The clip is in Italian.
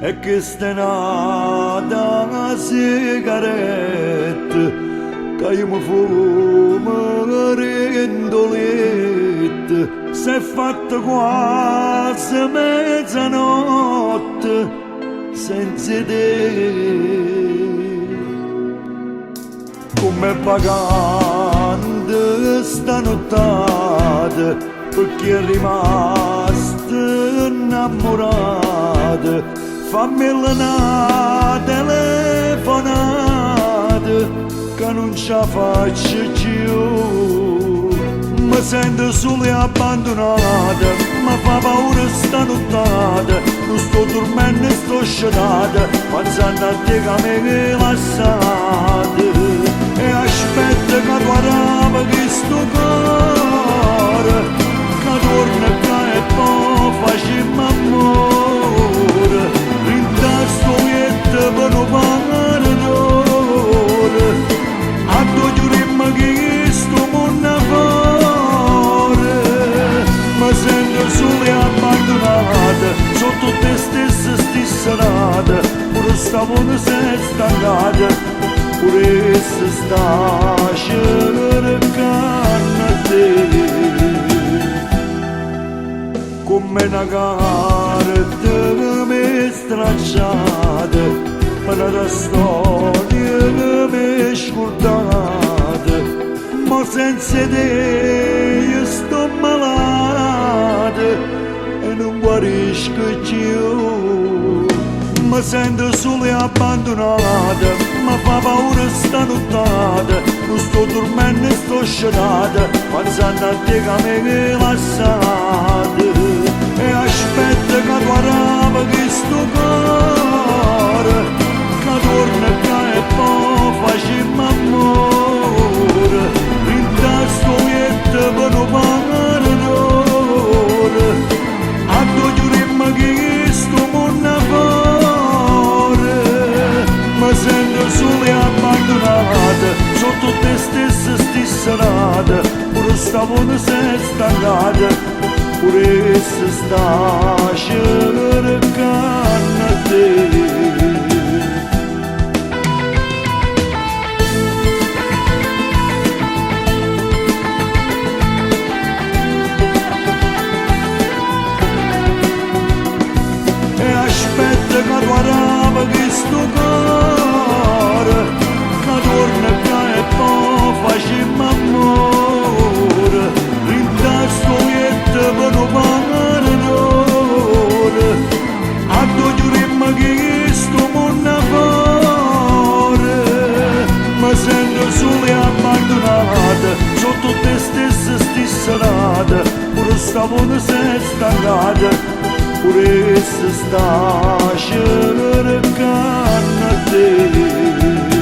e che stenata una sigaretta che io mi fumo rindoletta s'è fatta quasi mezzanotte senza te. Come pagante stanottata perché è rimasta innamorata, fammi una telefonata che non ce la faccio più. Mi sento sola e abbandonata, mi fa paura stanottata, non sto dormendo e sto sciatata, pensando a te che mi hai rilassata. E aspetta che tu arrivi che sto cuore, che torna qua e poi facciamo amore, rintasto lietto per non parlare d'ore, a tu giurimmo che sto mondo fuori, mi sento sola e abbandonata, sotto te stessa stisserata, pure stavano se stancata, pure se sta cercando te. Come una carta che mi è stracciata, una storia che mi è scordata, ma senza te io sto malata e non guarisco più. Mi sento sola e abbandonata, mi fa paura stanottata, non sto dormendo e sto sciatata, pensando a te che mi hai rilassata. E aspetta che tu arrivi che sto cuore, che torna qua e poi facciamo amore, rintasto lietto per non parlare d'ore, a tu giurimmo che sto mondo fuori, mi sento sola e abbandonata, sotto te stessa stisserata, pure stavano se stancata, pure se sta cercando te. E aspetta che tu arrivi che sto cuore, che torna qua e poi facciamo amore, rintasto lietto per non parlare d'ore, a tu giurimmo che sto mondo fuori, mi sento sola e abbandonata, sotto te stessa stisserata, pure stavano se stancata, pure se sta cercando te.